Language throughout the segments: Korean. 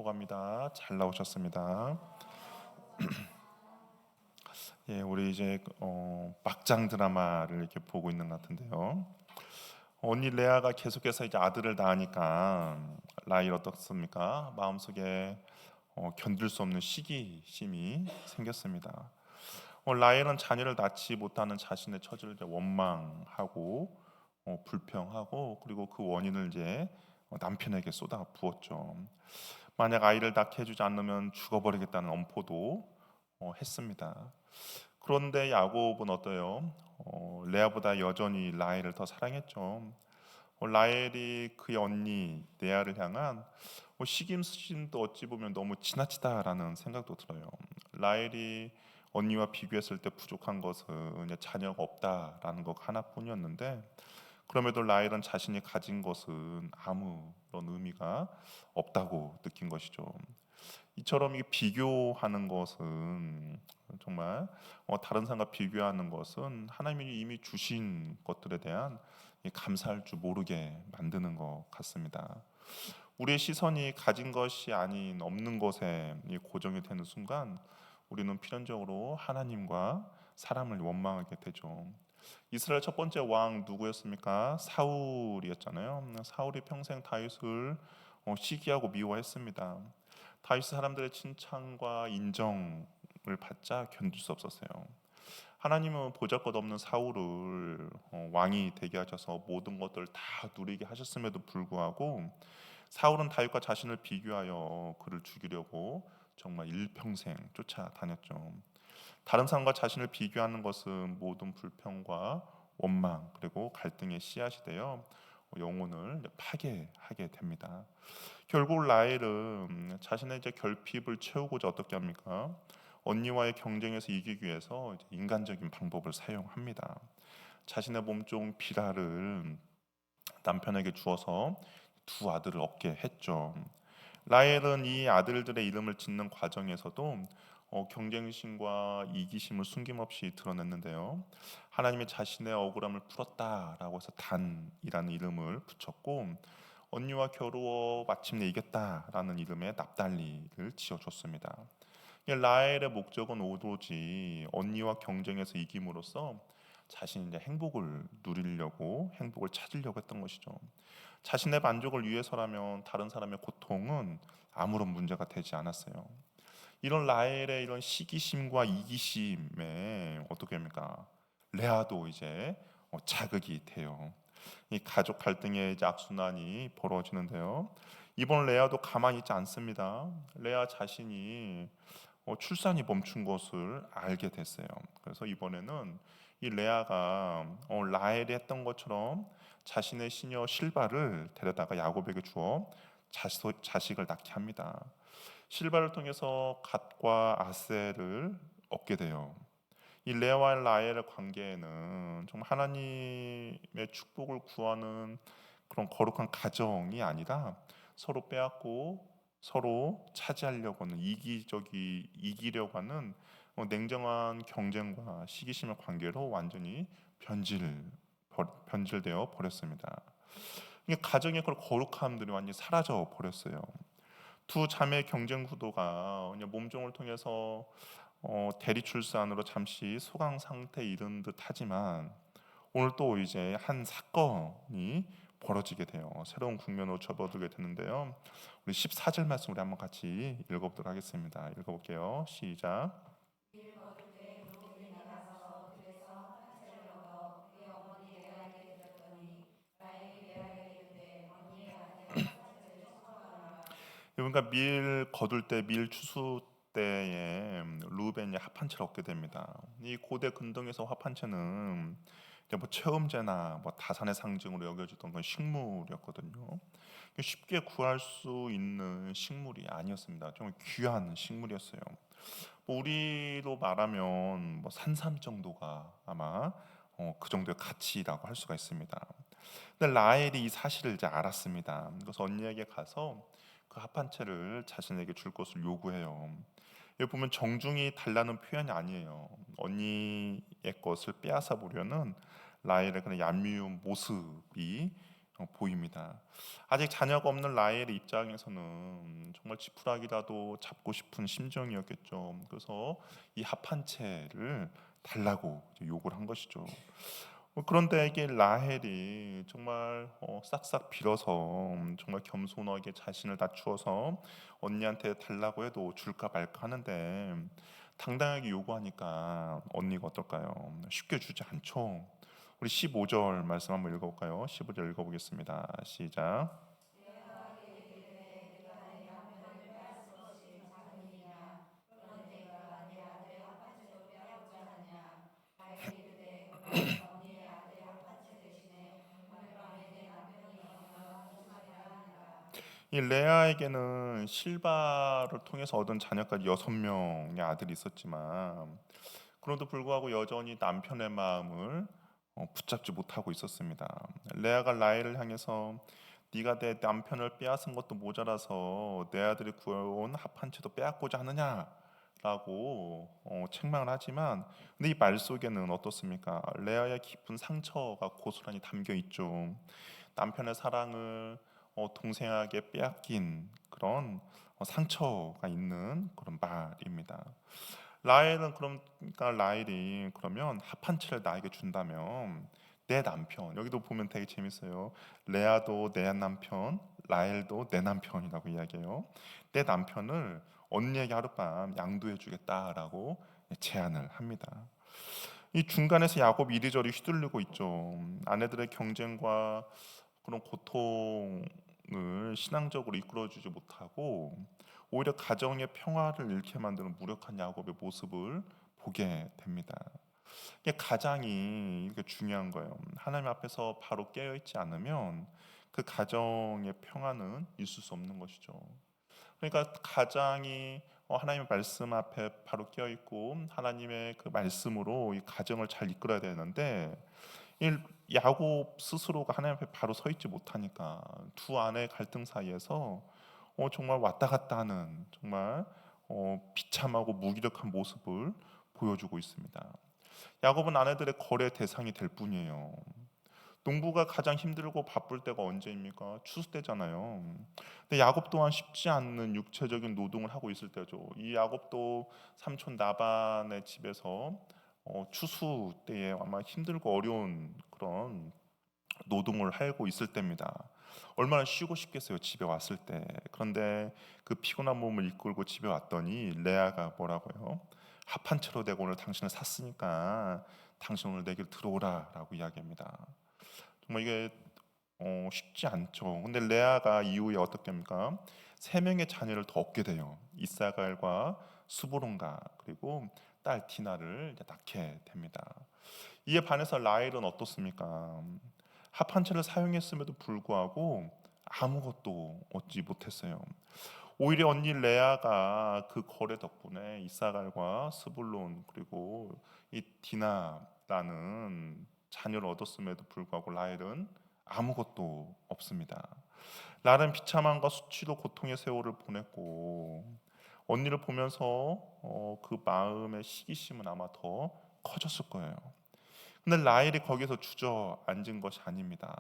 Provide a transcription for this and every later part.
나오라고 합니다. 잘 나오셨습니다. 예, 우리 이제 막장 드라마를 이렇게 보고 있는 것 같은데요. 언니 레아가 계속해서 이제 아들을 낳으니까 라일 어떻습니까? 마음속에 견딜 수 없는 시기심이 생겼습니다. 라헬은 자녀를 낳지 못하는 자신의 처지를 이제 원망하고 불평하고 그리고 그 원인을 이제 남편에게 쏟아 부었죠. 만약 아이를 낳게 해주지 않으면 죽어버리겠다는 엄포도 했습니다. 그런데 야곱은 어때요? 레아보다 여전히 라헬을 더 사랑했죠. 라헬이 그의 언니 레아를 향한 시김수심도 어찌 보면 너무 지나치다라는 생각도 들어요. 라헬이 언니와 비교했을 때 부족한 것은 이제 자녀가 없다라는 것 하나뿐이었는데 그럼에도 라헬은 자신이 가진 것은 아무런 의미가 없다고 느낀 것이죠. 이처럼 이 비교하는 것은 정말 다른 사람과 비교하는 것은 하나님이 이미 주신 것들에 대한 감사할 줄 모르게 만드는 것 같습니다. 우리의 시선이 가진 것이 아닌 없는 것에 고정이 되는 순간 우리는 필연적으로 하나님과 사람을 원망하게 되죠. 이스라엘 첫 번째 왕 누구였습니까? 사울이었잖아요. 사울이 평생 다윗을 시기하고 미워했습니다. 다윗 사람들의 칭찬과 인정을 받자 견딜 수 없었어요. 하나님은 보잘것없는 사울을 왕이 되게 하셔서 모든 것들을 다 누리게 하셨음에도 불구하고 사울은 다윗과 자신을 비교하여 그를 죽이려고 정말 일평생 쫓아다녔죠. 다른 사람과 자신을 비교하는 것은 모든 불평과 원망 그리고 갈등의 씨앗이 되어 영혼을 파괴하게 됩니다. 결국 라헬은 자신의 이제 결핍을 채우고자 어떻게 합니까? 언니와의 경쟁에서 이기기 위해서 이제 인간적인 방법을 사용합니다. 자신의 몸종 비라를 남편에게 주어서 두 아들을 얻게 했죠. 라헬은 이 아들들의 이름을 짓는 과정에서도 경쟁심과 이기심을 숨김없이 드러냈는데요. 하나님이 자신의 억울함을 풀었다라고 해서 단이라는 이름을 붙였고 언니와 겨루어 마침내 이겼다라는 이름의 납달리를 지어줬습니다. 라헬의 목적은 오로지 언니와 경쟁에서 이김으로써 자신이 이제 행복을 누리려고 행복을 찾으려고 했던 것이죠. 자신의 만족을 위해서라면 다른 사람의 고통은 아무런 문제가 되지 않았어요. 이런 라헬의 이런 시기심과 이기심에 어떻게 합니까? 레아도 이제 자극이 돼요. 이 가족 갈등의 이제 악순환이 벌어지는데요. 이번 레아도 가만히 있지 않습니다. 레아 자신이 출산이 멈춘 것을 알게 됐어요. 그래서 이번에는 이 레아가 라헬이 했던 것처럼 자신의 시녀 실바를 데려다가 야곱에게 주어 자식을 낳게 합니다. 실바를 통해서 갓과 아셀을 얻게 돼요. 이 레아와 라헬의 관계에는 정말 하나님의 축복을 구하는 그런 거룩한 가정이 아니라 서로 빼앗고 서로 차지하려고 하는 이기려고 하는 냉정한 경쟁과 시기심의 관계로 완전히 변질되어 버렸습니다. 이 가정의 그런 거룩함들이 완전히 사라져 버렸어요. 두 자매 경쟁 구도가 그냥 몸종을 통해서 대리 출산으로 잠시 소강 상태에 이른 듯하지만 오늘 또 이제 한 사건이 벌어지게 돼요. 새로운 국면으로 접어들게 되는데요. 우리 14절 말씀 우리 한번 같이 읽어보도록 하겠습니다. 읽어볼게요. 시작. 그러니까 밀 거둘 때 밀 추수 때에 루벤이 합한채를 얻게 됩니다. 이 고대 근동에서 합한채는 이제 뭐 체험제나 뭐 다산의 상징으로 여겨지던 건 식물이었거든요. 쉽게 구할 수 있는 식물이 아니었습니다. 정말 귀한 식물이었어요. 뭐 우리로 말하면 뭐 산삼 정도가 아마 그 정도의 가치라고 할 수가 있습니다. 근데 라헬이 이 사실을 이제 알았습니다. 그래서 언니에게 가서 그 합한 채를 자신에게 줄 것을 요구해요. 여기 보면 정중히 달라는 표현이 아니에요. 언니의 것을 빼앗아 보려는 라헬의 그런 얄미운 모습이 보입니다. 아직 자녀가 없는 라헬의 입장에서는 정말 지푸라기라도 잡고 싶은 심정이었겠죠. 그래서 이 합한 채를 달라고 요구를 한 것이죠. 그런데 이게 라헬이 정말 싹싹 빌어서 정말 겸손하게 자신을 낮추어서 언니한테 달라고 해도 줄까 말까 하는데 당당하게 요구하니까 언니가 어떨까요? 쉽게 주지 않죠. 우리 15절 말씀 한번 읽어볼까요? 15절 읽어보겠습니다. 시작. 이 레아에게는 실바를 통해서 얻은 자녀까지 6명의 아들이 있었지만 그럼에도 불구하고 여전히 남편의 마음을 붙잡지 못하고 있었습니다. 레아가 라헬을 향해서 네가 내 남편을 빼앗은 것도 모자라서 내 아들이 구해온 합한 채도 빼앗고자 하느냐라고 책망을 하지만 근데 이 말 속에는 어떻습니까? 레아의 깊은 상처가 고스란히 담겨 있죠. 남편의 사랑을 동생에게 빼앗긴 그런 상처가 있는 그런 말입니다. 라헬은 그러니까 라헬이 그러면 합한 채를 나에게 준다면 내 남편 여기도 보면 되게 재밌어요. 레아도 내 남편, 라헬도 내 남편이라고 이야기해요. 내 남편을 언니에게 하룻밤 양도해 주겠다라고 제안을 합니다. 이 중간에서 야곱이 이리저리 휘둘리고 있죠. 아내들의 경쟁과 그런 고통을 신앙적으로 이끌어주지 못하고 오히려 가정의 평화를 잃게 만드는 무력한 야곱의 모습을 보게 됩니다. 이게 가장이 이렇게 중요한 거예요. 하나님 앞에서 바로 깨어 있지 않으면 그 가정의 평화는 있을 수 없는 것이죠. 그러니까 가장이 하나님의 말씀 앞에 바로 깨어 있고 하나님의 그 말씀으로 이 가정을 잘 이끌어야 되는데 이 야곱 스스로가 하나님 앞에 바로 서 있지 못하니까 두 아내의 갈등 사이에서 정말 왔다 갔다 하는 정말 비참하고 무기력한 모습을 보여주고 있습니다. 야곱은 아내들의 거래 대상이 될 뿐이에요. 농부가 가장 힘들고 바쁠 때가 언제입니까? 추수 때잖아요. 근데 야곱 또한 쉽지 않는 육체적인 노동을 하고 있을 때죠. 이 야곱도 삼촌 라반의 집에서 추수 때에 아마 힘들고 어려운 그런 노동을 하고 있을 때입니다. 얼마나 쉬고 싶겠어요, 집에 왔을 때. 그런데 그 피곤한 몸을 이끌고 집에 왔더니 레아가 뭐라고요? 합한 채로 내가 오늘 당신을 샀으니까 당신 오늘 내 길 들어오라라고 이야기합니다. 정말 이게 쉽지 않죠. 근데 레아가 이후에 어떻게 합니까? 세 명의 자녀를 더 얻게 돼요. 이사갈과 수보론가 그리고 딸 디나를 낳게 됩니다. 이에 반해서 라헬은 어떻습니까? 합한 채를 사용했음에도 불구하고 아무것도 얻지 못했어요. 오히려 언니 레아가 그 거래 덕분에 이사갈과 스불론 그리고 이 디나라는 자녀를 얻었음에도 불구하고 라헬은 아무것도 없습니다. 라헬은 비참함과 수치로 고통의 세월을 보냈고 언니를 보면서 그 마음의 시기심은 아마 더 커졌을 거예요. 근데 라헬이 거기서 주저앉은 것이 아닙니다.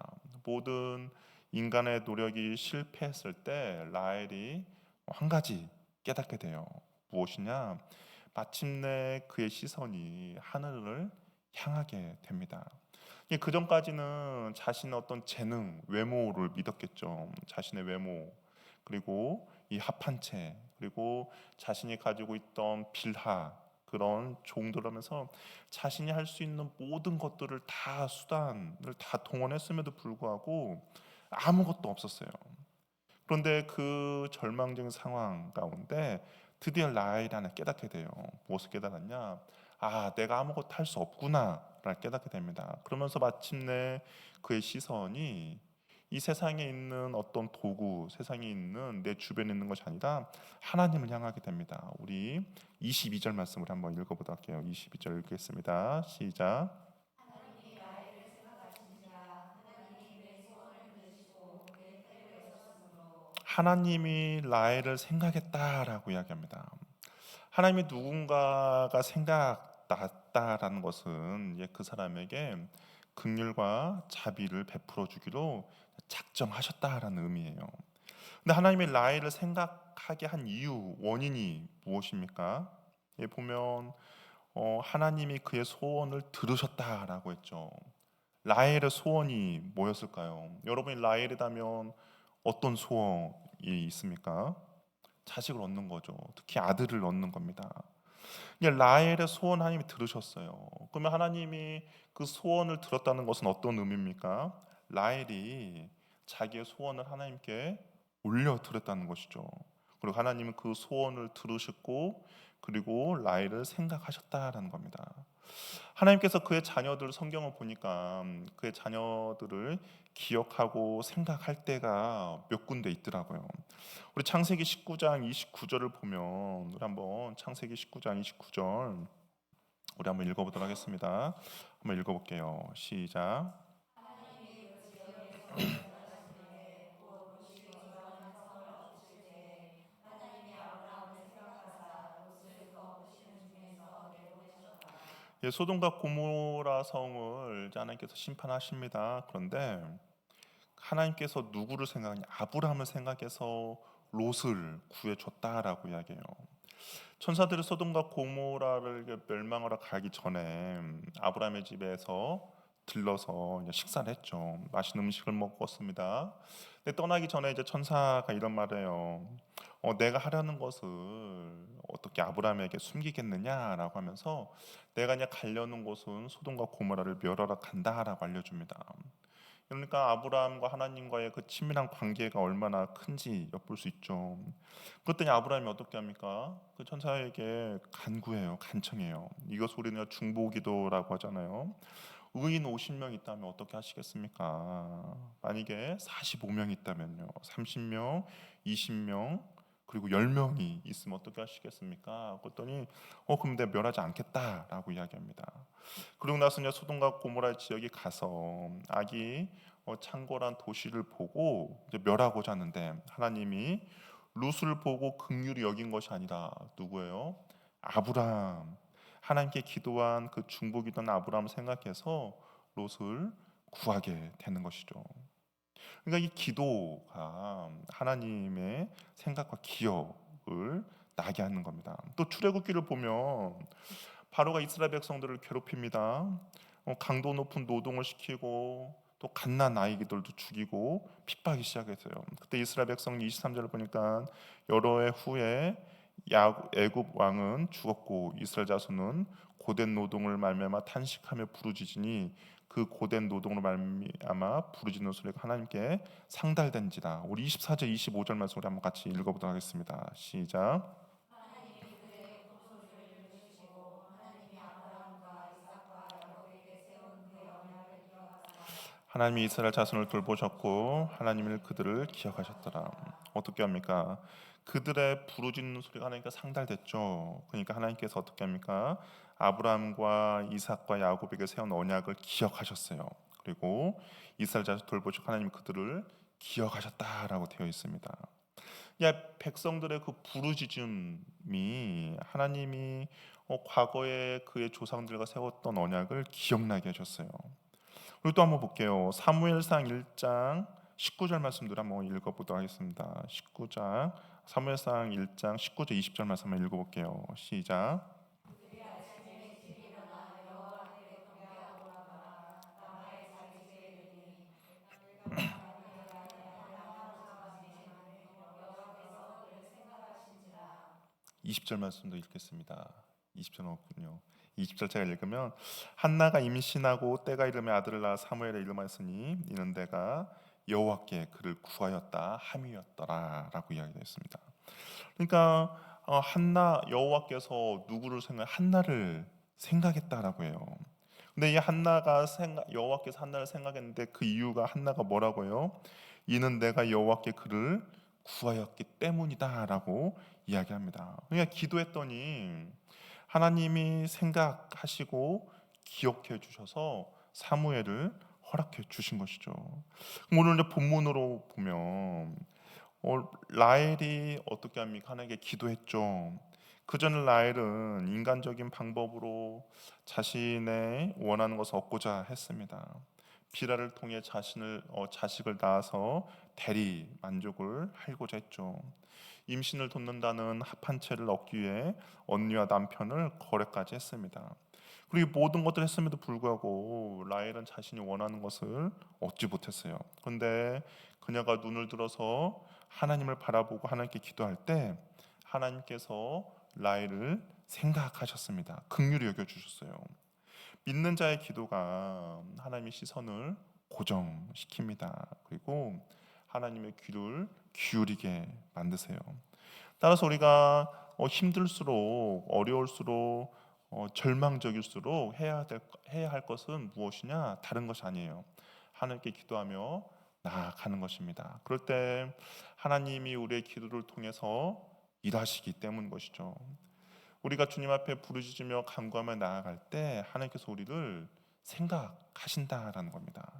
모든 인간의 노력이 실패했을 때 라헬이 한 가지 깨닫게 돼요. 무엇이냐? 마침내 그의 시선이 하늘을 향하게 됩니다. 그 전까지는 자신의 어떤 재능, 외모를 믿었겠죠. 자신의 외모, 그리고 이 합한 채, 그리고 자신이 가지고 있던 빌하 그런 종들하면서 자신이 할 수 있는 모든 것들을 다 수단을 다 동원했음에도 불구하고 아무것도 없었어요. 그런데 그 절망적인 상황 가운데 드디어 라헬이 하나 깨닫게 돼요. 무엇을 깨달았냐? 아, 내가 아무것도 할 수 없구나를 깨닫게 됩니다. 그러면서 마침내 그의 시선이 이 세상에 있는 어떤 도구, 세상에 있는 내 주변에 있는 것이 아니라 하나님을 향하게 됩니다. 우리 22절 말씀을 한번 읽어보도록 할게요. 22절 읽겠습니다. 시작. 하나님이 라헬을 생각했다라고 이야기합니다. 하나님이 누군가가 생각났다라는 것은 그 사람에게 긍휼과 자비를 베풀어 주기로 작정하셨다라는 의미예요. 근데 하나님이 라헬을 생각하게 한 이유, 원인이 무엇입니까? 예, 보면 하나님이 그의 소원을 들으셨다라고 했죠. 라헬의 소원이 뭐였을까요? 여러분이 라헬이라면 어떤 소원이 있습니까? 자식을 얻는 거죠. 특히 아들을 얻는 겁니다. 라헬의 소원 하나님이 들으셨어요. 그러면 하나님이 그 소원을 들었다는 것은 어떤 의미입니까? 라헬이 자기의 소원을 하나님께 올려드렸다는 것이죠. 그리고 하나님은 그 소원을 들으셨고 그리고 라헬을 생각하셨다라는 겁니다. 하나님께서 그의 자녀들 성경을 보니까 그의 자녀들을 기억하고 생각할 때가 몇 군데 있더라고요. 우리 창세기 19장 29절을 보면 우리 한번 창세기 19장 29절 우리 한번 읽어보도록 하겠습니다. 한번 읽어볼게요. 시작. 예, 소돔과 고모라 성을 이제 하나님께서 심판하십니다. 그런데 하나님께서 누구를 생각하냐? 아브라함을 생각해서 롯을 구해줬다라고 이야기해요. 천사들이 소돔과 고모라를 멸망하러 가기 전에 아브라함의 집에서 들러서 이제 식사를 했죠. 맛있는 음식을 먹었습니다. 근데 떠나기 전에 이제 천사가 이런 말해요. 내가 하려는 것을 어떻게 아브라함에게 숨기겠느냐라고 하면서 내가 그냥 가려는 곳은 소돔과 고모라를 멸하러 간다라고 알려줍니다. 그러니까 아브라함과 하나님과의 그 친밀한 관계가 얼마나 큰지 엿볼 수 있죠. 그랬더니 아브라함이 어떻게 합니까? 그 천사에게 간구해요, 간청해요. 이것 우리는 중보기도라고 하잖아요. 의인 50명 있다면 어떻게 하시겠습니까? 만약에 45명 있다면요, 30명, 20명, 그리고 10명이 있으면 어떻게 하시겠습니까? 그랬더니 그럼 내가 멸하지 않겠다라고 이야기합니다. 그리고 나서 이제 소돔과 고모라 지역에 가서 아기 창궐한 도시를 보고 이제 멸하고자 하는데 하나님이 룻을 보고 긍휼히 여긴 것이 아니라 누구예요? 아브람. 하나님께 기도한 그 중보기도한 아브람을 생각해서 롯을 구하게 되는 것이죠. 그러니까 이 기도가 하나님의 생각과 기억을 나게 하는 겁니다. 또 출애굽기를 보면 바로가 이스라엘 백성들을 괴롭힙니다. 강도 높은 노동을 시키고 또 갓난 아이들도 죽이고 핍박이 시작했어요. 그때 이스라엘 백성이 23절을 보니까 여러 해 후에 애굽 왕은 죽었고 이스라엘 자손은 고된 노동을 말미암아 탄식하며 부르짖으니 그 고된 노동으로 말미암아 부르짖는 소리가 하나님께 상달된지라. 우리 24절 25절 말씀 우리 한번 같이 읽어보도록 하겠습니다. 시작. 하나님이 이스라엘 자손을 돌보셨고 하나님이 그들을 기억하셨더라. 어떻게 합니까? 그들의 부르짖는 소리가 하나님께 상달됐죠. 그러니까 하나님께서 어떻게 합니까? 아브라함과 이삭과 야곱에게 세운 언약을 기억하셨어요. 그리고 이스라엘 자손 돌보시고 하나님이 그들을 기억하셨다라고 되어 있습니다. 백성들의 그 부르짖음이 하나님이 과거에 그의 조상들과 세웠던 언약을 기억나게 하셨어요. 그리고 또 한번 볼게요. 사무엘상 1장 19절 말씀들 한번 읽어보도록 하겠습니다. 19장 사무엘상 1장 19절 20절 말씀 한번 읽어볼게요. 시작. 20절 말씀도 읽겠습니다. 20절 없군요. 20절 제가 읽으면 한나가 임신하고 때가 이르매 아들을 낳아 사무엘의 이름하였으니 이는 내가 여호와께 그를 구하였다 함이었더라라고 이야기했습니다. 그러니까 한나 여호와께서 누구를 한나를 생각했다라고 해요. 근데 이 한나가 여호와께서 한나를 생각했는데 그 이유가 한나가 뭐라고요? 이는 내가 여호와께 그를 구하였기 때문이다라고 이야기합니다. 그러니까 기도했더니 하나님이 생각하시고 기억해 주셔서 사무엘을 허락해 주신 것이죠. 오늘 이제 본문으로 보면 라헬이 어떻게 합니까? 하나님께 기도했죠. 그 전 라헬은 인간적인 방법으로 자신의 원하는 것을 얻고자 했습니다. 비라를 통해 자식을 낳아서 대리 만족을 하고자 했죠. 임신을 돕는다는 합한 채를 얻기 위해 언니와 남편을 거래까지 했습니다. 그리고 모든 것들을 했음에도 불구하고 라헬은 자신이 원하는 것을 얻지 못했어요. 그런데 그녀가 눈을 들어서 하나님을 바라보고 하나님께 기도할 때 하나님께서 라헬을 생각하셨습니다. 긍휼히 여겨 주셨어요. 믿는 자의 기도가 하나님의 시선을 고정시킵니다. 그리고 하나님의 귀를 기울이게 만드세요. 따라서 우리가 힘들수록 어려울수록 절망적일수록 해야 할 것은 무엇이냐? 다른 것이 아니에요. 하나님께 기도하며 나아가는 것입니다. 그럴 때 하나님이 우리의 기도를 통해서 일하시기 때문 것이죠. 우리가 주님 앞에 부르짖으며 간구하며 나아갈 때 하나님께서 우리를 생각하신다라는 겁니다.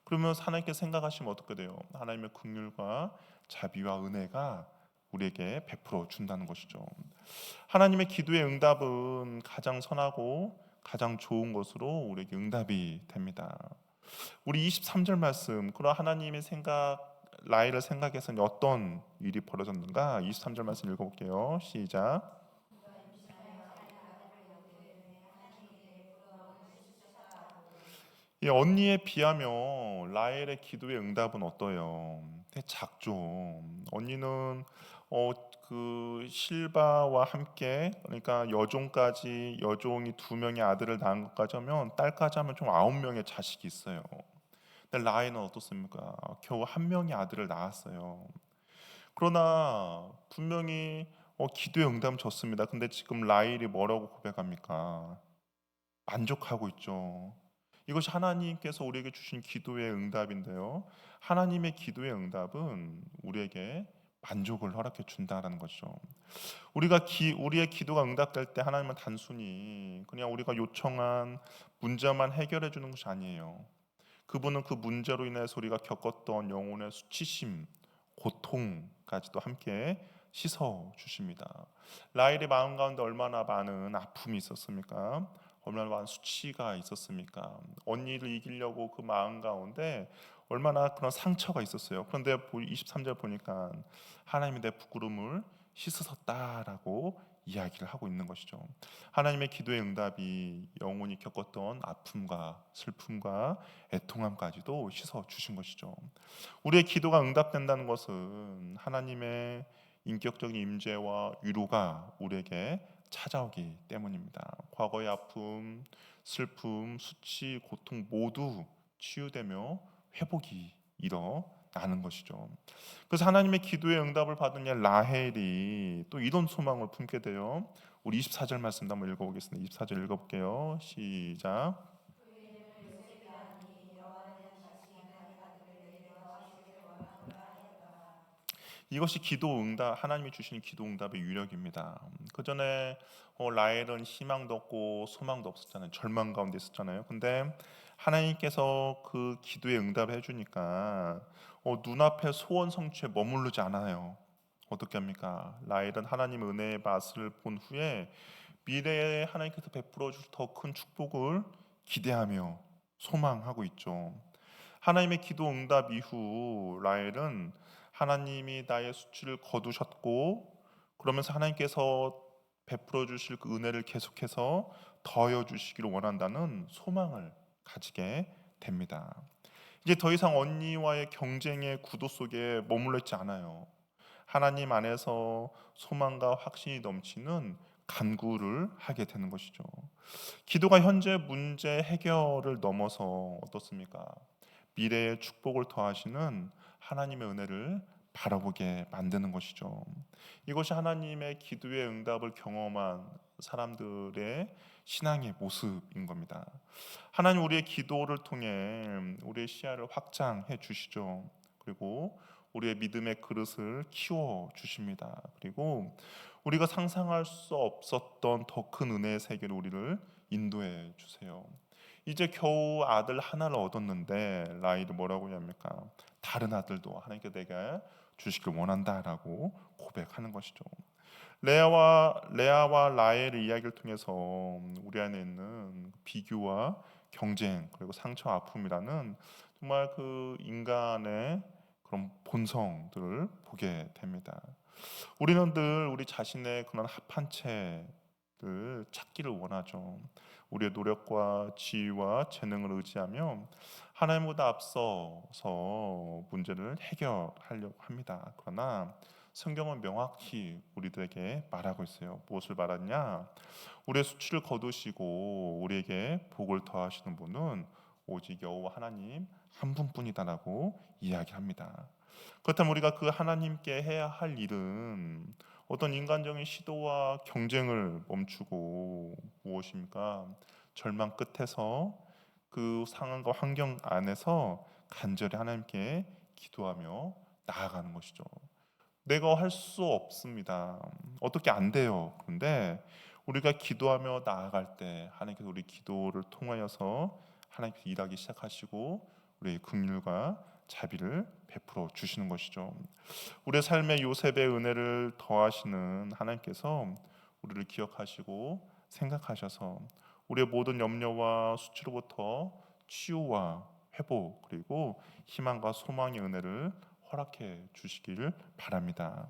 그러면 하나님께 생각하시면 어떻게 돼요? 하나님의 긍휼과 자비와 은혜가 우리에게 베풀어 준다는 것이죠. 하나님의 기도의 응답은 가장 선하고 가장 좋은 것으로 우리에게 응답이 됩니다. 우리 23절 말씀, 그러나 하나님의 라헬을 생각해서 어떤 일이 벌어졌는가? 23절 말씀 읽어볼게요. 시작. 이 언니에 비하면 라헬의 기도의 응답은 어떠요? 되게 작죠. 언니는 그 실바와 함께, 그러니까 여종이 2명의 아들을 낳은 것까지 하면, 딸까지 하면 총 9명의 자식이 있어요. 근데 라헬은 어떻습니까? 겨우 1명의 아들을 낳았어요. 그러나 분명히 기도의 응답은 좋습니다. 근데 지금 라헬이 뭐라고 고백합니까? 만족하고 있죠. 이것이 하나님께서 우리에게 주신 기도의 응답인데요. 하나님의 기도의 응답은 우리에게 만족을 허락해 준다라는 거죠. 우리의 기도가 응답될 때 하나님은 단순히 그냥 우리가 요청한 문제만 해결해 주는 것이 아니에요. 그분은 그 문제로 인해서 우리가 겪었던 영혼의 수치심, 고통까지도 함께 씻어 주십니다. 라헬의 마음 가운데 얼마나 많은 아픔이 있었습니까? 얼마나 많은 수치가 있었습니까? 언니를 이기려고 그 마음 가운데 얼마나 그런 상처가 있었어요. 그런데 23절 보니까 하나님이 내 부끄러움을 씻으셨다라고 이야기를 하고 있는 것이죠. 하나님의 기도의 응답이 영혼이 겪었던 아픔과 슬픔과 애통함까지도 씻어 주신 것이죠. 우리의 기도가 응답된다는 것은 하나님의 인격적인 임재와 위로가 우리에게 찾아오기 때문입니다. 과거의 아픔, 슬픔, 수치, 고통 모두 치유되며 회복이 일어나는 것이죠. 그래서 하나님의 기도의 응답을 받은 라헬이 또 이런 소망을 품게 돼요. 우리 24절 말씀 한번 읽어보겠습니다. 24절 읽어볼게요. 시작. 이것이 하나님이 주신 기도 응답의 유력입니다. 그 전에 라헬은 희망도 없고 소망도 없었잖아요. 절망 가운데 있었잖아요. 근데 하나님께서 그 기도에 응답을 해주니까 눈앞에 소원 성취에 머무르지 않아요. 어떻게 합니까? 라헬은 하나님 은혜의 맛을 본 후에 미래에 하나님께서 베풀어 주실 더 큰 축복을 기대하며 소망하고 있죠. 하나님의 기도 응답 이후 라헬은 하나님이 나의 수치를 거두셨고, 그러면서 하나님께서 베풀어 주실 그 은혜를 계속해서 더하여 주시기를 원한다는 소망을 가지게 됩니다. 이제 더 이상 언니와의 경쟁의 구도 속에 머물러 있지 않아요. 하나님 안에서 소망과 확신이 넘치는 간구를 하게 되는 것이죠. 기도가 현재 문제 해결을 넘어서 어떻습니까? 미래의 축복을 더하시는 하나님의 은혜를 바라보게 만드는 것이죠. 이것이 하나님의 기도의 응답을 경험한 사람들의 신앙의 모습인 겁니다. 하나님 우리의 기도를 통해 우리의 시야를 확장해 주시죠. 그리고 우리의 믿음의 그릇을 키워 주십니다. 그리고 우리가 상상할 수 없었던 더 큰 은혜의 세계로 우리를 인도해 주세요. 이제 겨우 아들 하나를 얻었는데 라헬이 뭐라고 합니까? 다른 아들도 하나님께 내게 주시길 원한다라고 고백하는 것이죠. 레아와 라헬의 이야기를 통해서 우리 안에 있는 비교와 경쟁 그리고 상처 아픔이라는 정말 그 인간의 그런 본성들을 보게 됩니다. 우리는 늘 우리 자신의 그런 합한 채를 찾기를 원하죠. 우리의 노력과 지위와 재능을 의지하며 하나님보다 앞서서 문제를 해결하려고 합니다. 그러나 성경은 명확히 우리들에게 말하고 있어요. 무엇을 말하냐? 우리의 수치를 거두시고 우리에게 복을 더하시는 분은 오직 여호와 하나님 한 분뿐이다라고 이야기합니다. 그렇다면 우리가 그 하나님께 해야 할 일은 어떤 인간적인 시도와 경쟁을 멈추고 무엇입니까? 절망 끝에서 그 상황과 환경 안에서 간절히 하나님께 기도하며 나아가는 것이죠. 내가 할 수 없습니다. 어떻게 안 돼요. 그런데 우리가 기도하며 나아갈 때 하나님께서 우리 기도를 통하여서 하나님께서 일하기 시작하시고 우리의 긍휼과 자비를 베풀어 주시는 것이죠. 우리의 삶에 요셉의 은혜를 더하시는 하나님께서 우리를 기억하시고 생각하셔서 우리의 모든 염려와 수치로부터 치유와 회복 그리고 희망과 소망의 은혜를 허락해 주시기를 바랍니다.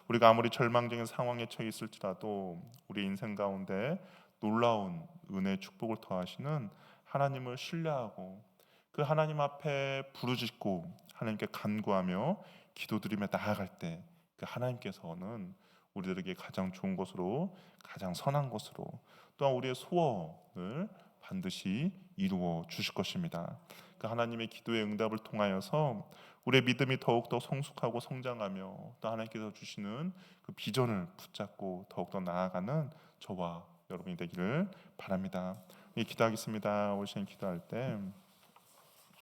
우리가 아무리 절망적인 상황에 처해 있을지라도 우리 인생 가운데 놀라운 은혜 축복을 더하시는 하나님을 신뢰하고 그 하나님 앞에 부르짖고 하나님께 간구하며 기도드리며 나아갈 때 그 하나님께서는 우리들에게 가장 좋은 것으로 가장 선한 것으로 또한 우리의 소원을 반드시 이루어 주실 것입니다. 그 하나님의 기도의 응답을 통하여서 우리의 믿음이 더욱더 성숙하고 성장하며 또 하나님께서 주시는 그 비전을 붙잡고 더욱더 나아가는 저와 여러분이 되기를 바랍니다. 기도하겠습니다. 오신 기도할 때